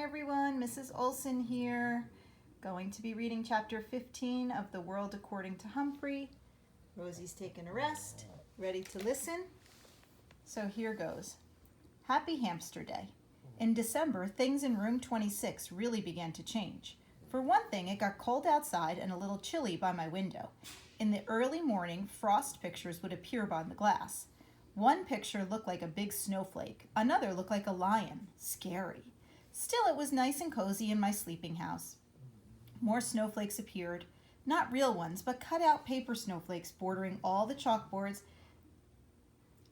Hi everyone, Mrs. Olsen here. Going to be reading chapter 15 of The World According to Humphrey. Rosie's taking a rest, ready to listen. So here goes. Happy Hamster Day. In December, things in room 26 really began to change. For one thing, it got cold outside and a little chilly by my window. In the early morning, frost pictures would appear on the glass. One picture looked like a big snowflake. Another looked like a lion. Scary. Still, it was nice and cozy in my sleeping house. More snowflakes appeared. Not real ones, but cut-out paper snowflakes bordering all the chalkboards.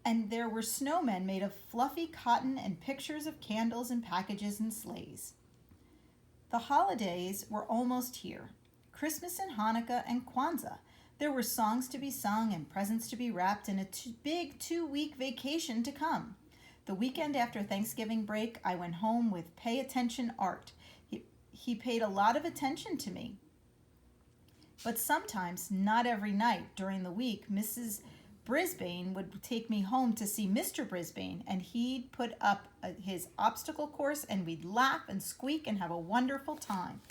And there were snowmen made of fluffy cotton and pictures of candles and packages and sleighs. The holidays were almost here. Christmas and Hanukkah and Kwanzaa. There were songs to be sung and presents to be wrapped and a big 2-week vacation to come. The weekend after Thanksgiving break, I went home with Pay Attention Art. He paid a lot of attention to me. But sometimes, not every night, during the week, Mrs. Brisbane would take me home to see Mr. Brisbane, and he'd put up his obstacle course, and we'd laugh and squeak and have a wonderful time.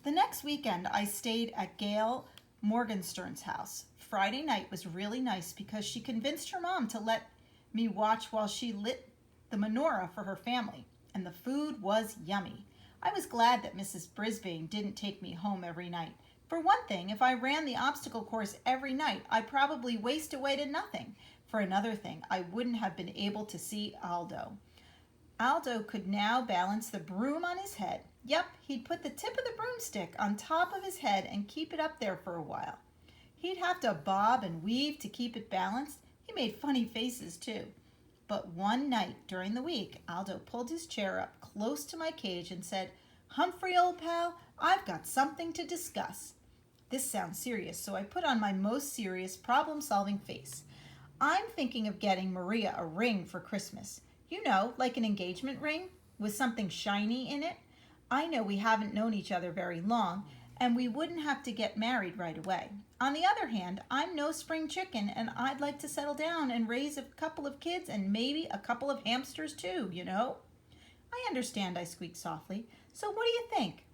The next weekend, I stayed at Gail Morgenstern's house. Friday night was really nice because she convinced her mom to let me watch while she lit the menorah for her family, and the food was yummy. I was glad that Mrs. Brisbane didn't take me home every night. For one thing, if I ran the obstacle course every night, I'd probably waste away to nothing. For another thing, I wouldn't have been able to see Aldo. Aldo could now balance the broom on his head. Yep, he'd put the tip of the broomstick on top of his head and keep it up there for a while. He'd have to bob and weave to keep it balanced. He made funny faces too. But one night during the week, Aldo pulled his chair up close to my cage and said, "Humphrey, old pal, I've got something to discuss." This sounds serious, so I put on my most serious problem-solving face. I'm thinking of getting Maria a ring for Christmas. You know, like an engagement ring with something shiny in it. I know we haven't known each other very long, and we wouldn't have to get married right away. On the other hand, I'm no spring chicken, and I'd like to settle down and raise a couple of kids and maybe a couple of hamsters too, you know. I understand, I squeaked softly. So what do you think?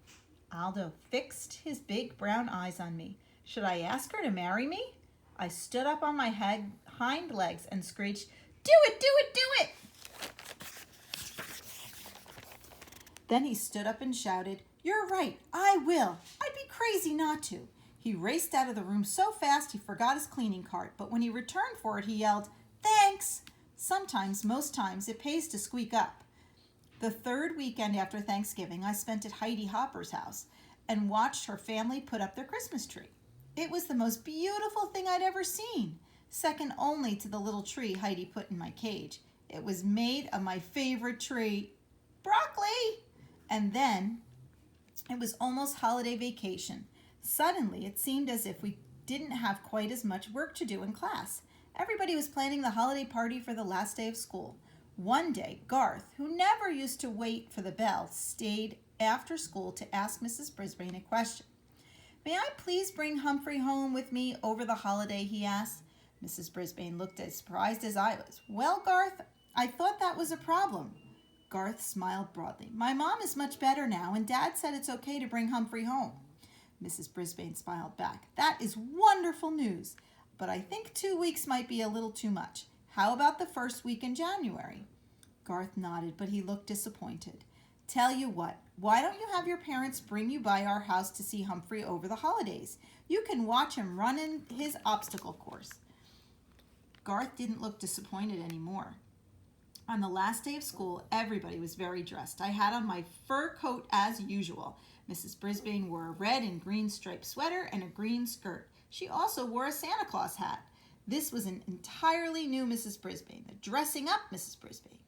Aldo fixed his big brown eyes on me. Should I ask her to marry me? I stood up on my hind legs and screeched, "Do it, do it, do it!" Then he stood up and shouted, "You're right, I will. I'd be crazy not to." He raced out of the room so fast he forgot his cleaning cart, but when he returned for it, he yelled, "Thanks!" Sometimes, most times, it pays to squeak up. The third weekend after Thanksgiving, I spent at Heidi Hopper's house and watched her family put up their Christmas tree. It was the most beautiful thing I'd ever seen, second only to the little tree Heidi put in my cage. It was made of my favorite tree, broccoli. And then it was almost holiday vacation. Suddenly, it seemed as if we didn't have quite as much work to do in class. Everybody was planning the holiday party for the last day of school. One day, Garth, who never used to wait for the bell, stayed after school to ask Mrs. Brisbane a question. "May I please bring Humphrey home with me over the holiday?" he asked. Mrs. Brisbane looked as surprised as I was. "Well, Garth, I thought that was a problem." Garth smiled broadly. "My mom is much better now, and Dad said it's okay to bring Humphrey home." Mrs. Brisbane smiled back. "That is wonderful news, but I think 2 weeks might be a little too much. How about the first week in January?" Garth nodded, but he looked disappointed. "Tell you what, why don't you have your parents bring you by our house to see Humphrey over the holidays? You can watch him run in his obstacle course." Garth didn't look disappointed anymore. On the last day of school, everybody was very dressed. I had on my fur coat as usual. Mrs. Brisbane wore a red and green striped sweater and a green skirt. She also wore a Santa Claus hat. This was an entirely new Mrs. Brisbane, the dressing up Mrs. Brisbane.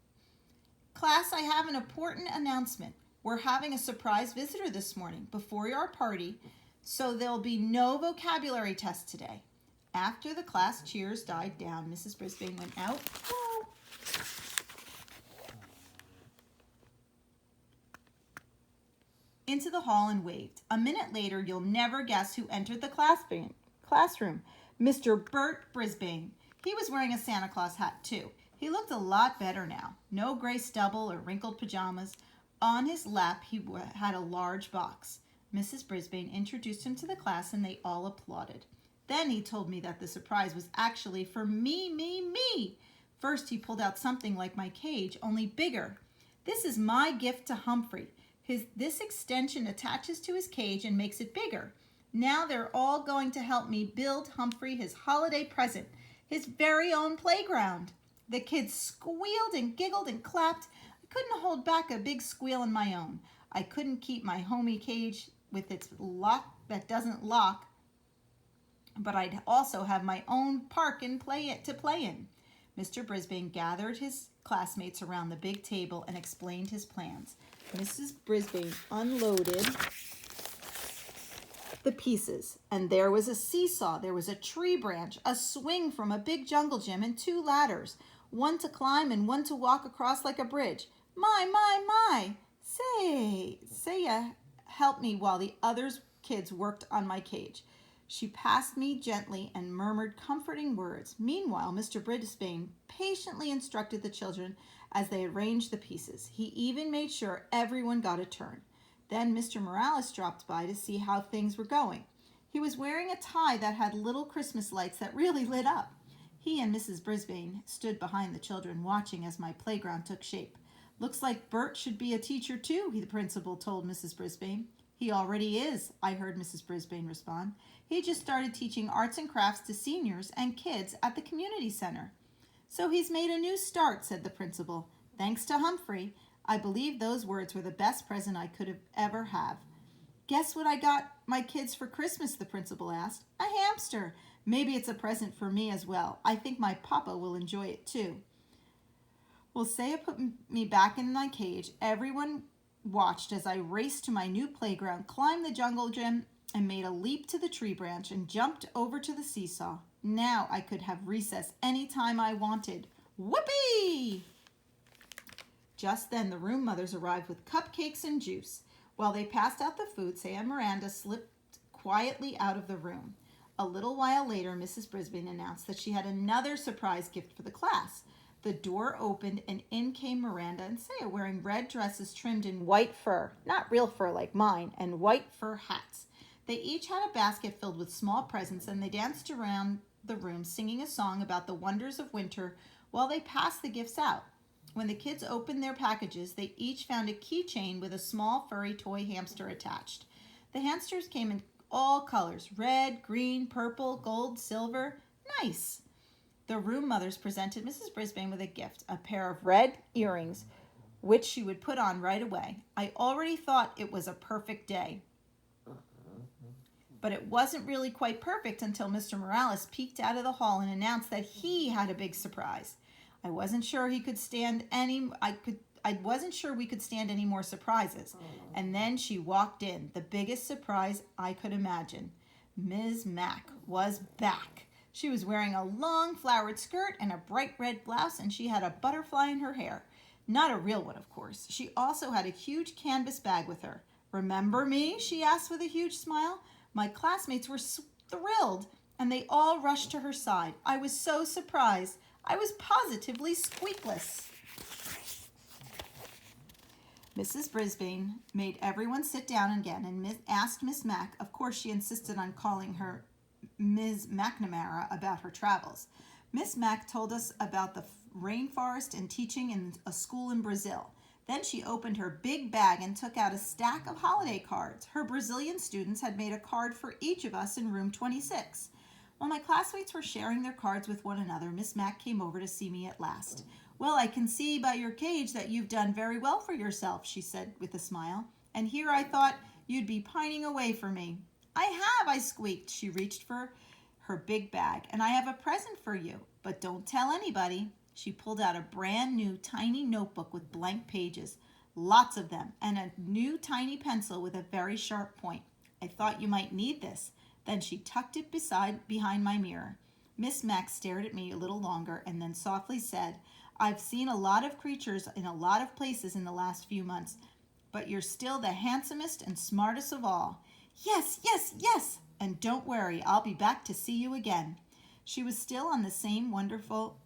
"Class, I have an important announcement. We're having a surprise visitor this morning before our party, so there'll be no vocabulary test today." After the class cheers died down, Mrs. Brisbane went out into the hall and waved. A minute later, you'll never guess who entered the classroom. Mr. Bert Brisbane. He was wearing a Santa Claus hat too. He looked a lot better now. No gray stubble or wrinkled pajamas. On his lap, he had a large box. Mrs. Brisbane introduced him to the class, and they all applauded. Then he told me that the surprise was actually for me. First, he pulled out something like my cage, only bigger. This is my gift to Humphrey. This extension attaches to his cage and makes it bigger. Now they're all going to help me build Humphrey his holiday present, his very own playground. The kids squealed and giggled and clapped. I couldn't hold back a big squeal in my own. I couldn't keep my homey cage with its lock that doesn't lock, but I'd also have my own park and to play in. Mr. Brisbane gathered his classmates around the big table and explained his plans. Mrs. Brisbane unloaded the pieces, and there was a seesaw, there was a tree branch, a swing from a big jungle gym, and 2 ladders, one to climb and one to walk across like a bridge. My. Saya helped me while the other kids worked on my cage. She passed me gently and murmured comforting words. Meanwhile, Mr. Brisbane patiently instructed the children as they arranged the pieces. He even made sure everyone got a turn. Then Mr. Morales dropped by to see how things were going. He was wearing a tie that had little Christmas lights that really lit up. He and Mrs. Brisbane stood behind the children, watching as my playground took shape. Looks like Bert should be a teacher too, the principal told Mrs. Brisbane. He already is, I heard Mrs. Brisbane respond. He just started teaching arts and crafts to seniors and kids at the community center. So he's made a new start, said the principal. Thanks to Humphrey. I believe those words were the best present I could have ever have. Guess what I got my kids for Christmas, the principal asked. A hamster. Maybe it's a present for me as well. I think my papa will enjoy it too. Well, Saya put me back in my cage. Everyone watched as I raced to my new playground, climbed the jungle gym, and made a leap to the tree branch and jumped over to the seesaw. Now I could have recess any time I wanted. Whoopee! Just then the room mothers arrived with cupcakes and juice. While they passed out the food, Saya and Miranda slipped quietly out of the room. A little while later, Mrs. Brisbane announced that she had another surprise gift for the class. The door opened and in came Miranda and Saya wearing red dresses trimmed in white fur, not real fur like mine, and white fur hats. They each had a basket filled with small presents, and they danced around the room singing a song about the wonders of winter while they passed the gifts out. When the kids opened their packages, they each found a keychain with a small furry toy hamster attached. The hamsters came in all colors, red, green, purple, gold, silver. Nice! The room mothers presented Mrs. Brisbane with a gift, a pair of red earrings, which she would put on right away. I already thought it was a perfect day. But it wasn't really quite perfect until Mr. Morales peeked out of the hall and announced that he had a big surprise. I wasn't sure we could stand any more surprises. And then she walked in, the biggest surprise I could imagine. Ms. Mack was back. She was wearing a long flowered skirt and a bright red blouse, and she had a butterfly in her hair. Not a real one, of course. She also had a huge canvas bag with her. Remember me? She asked with a huge smile. My classmates were thrilled, and they all rushed to her side. I was so surprised. I was positively squeakless. Mrs. Brisbane made everyone sit down again and asked Miss Mack. Of course, she insisted on calling her Ms. McNamara about her travels. Miss Mack told us about the rainforest and teaching in a school in Brazil. Then she opened her big bag and took out a stack of holiday cards. Her Brazilian students had made a card for each of us in room 26. While my classmates were sharing their cards with one another, Miss Mack came over to see me at last. Well, I can see by your cage that you've done very well for yourself, she said with a smile. And here I thought you'd be pining away for me. I have, I squeaked. She reached for her big bag. And I have a present for you, but don't tell anybody. She pulled out a brand new tiny notebook with blank pages, lots of them, and a new tiny pencil with a very sharp point. I thought you might need this. Then she tucked it behind my mirror. Miss Mack stared at me a little longer and then softly said, I've seen a lot of creatures in a lot of places in the last few months, but you're still the handsomest and smartest of all. Yes, yes, yes! And don't worry, I'll be back to see you again. She was still the same wonderful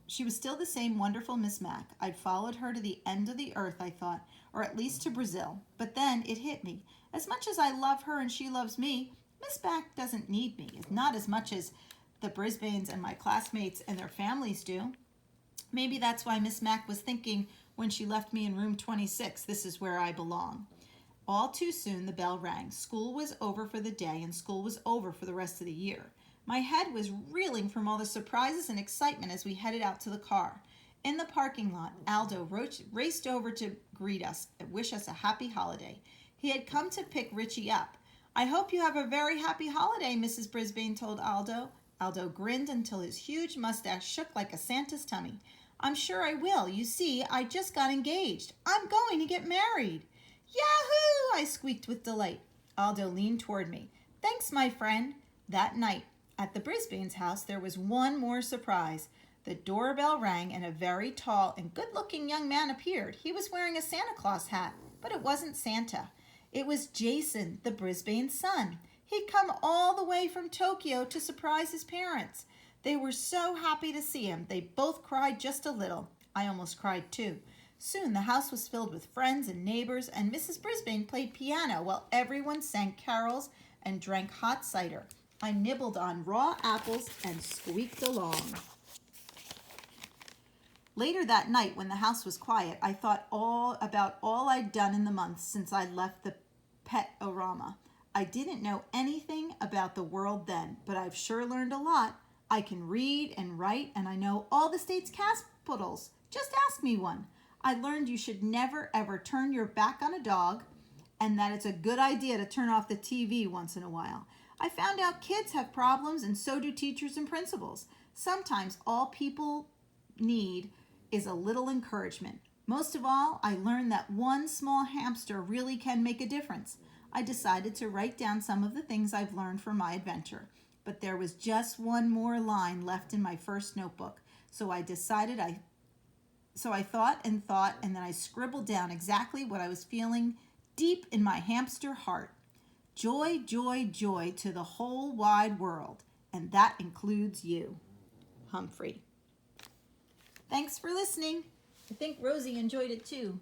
Miss Mac. I'd followed her to the end of the earth, I thought, or at least to Brazil. But then it hit me. As much as I love her and she loves me, Miss Mac doesn't need me, not as much as the Brisbanes and my classmates and their families do. Maybe that's why Miss Mac was thinking when she left me in room 26, this is where I belong. All too soon the bell rang. School was over for the day and school was over for the rest of the year. My head was reeling from all the surprises and excitement as we headed out to the car. In the parking lot, Aldo raced over to greet us and wish us a happy holiday. He had come to pick Richie up. I hope you have a very happy holiday, Mrs. Brisbane told Aldo. Aldo grinned until his huge mustache shook like a Santa's tummy. I'm sure I will. You see, I just got engaged. I'm going to get married. Yahoo! I squeaked with delight. Aldo leaned toward me. Thanks, my friend. That night, at the Brisbane's house, there was one more surprise. The doorbell rang and a very tall and good-looking young man appeared. He was wearing a Santa Claus hat, but it wasn't Santa. It was Jason, the Brisbane's son. He'd come all the way from Tokyo to surprise his parents. They were so happy to see him. They both cried just a little. I almost cried too. Soon the house was filled with friends and neighbors, and Mrs. Brisbane played piano while everyone sang carols and drank hot cider. I nibbled on raw apples and squeaked along. Later that night, when the house was quiet, I thought about all I'd done in the months since I'd left the pet-orama. I didn't know anything about the world then, but I've sure learned a lot. I can read and write, and I know all the state's capitals. Just ask me one. I learned you should never, ever turn your back on a dog, and that it's a good idea to turn off the TV once in a while. I found out kids have problems, and so do teachers and principals. Sometimes all people need is a little encouragement. Most of all, I learned that one small hamster really can make a difference. I decided to write down some of the things I've learned from my adventure. But there was just one more line left in my first notebook. So I thought, and then I scribbled down exactly what I was feeling deep in my hamster heart. Joy, joy, joy to the whole wide world. And that includes you. Humphrey. Thanks for listening. I think Rosie enjoyed it too.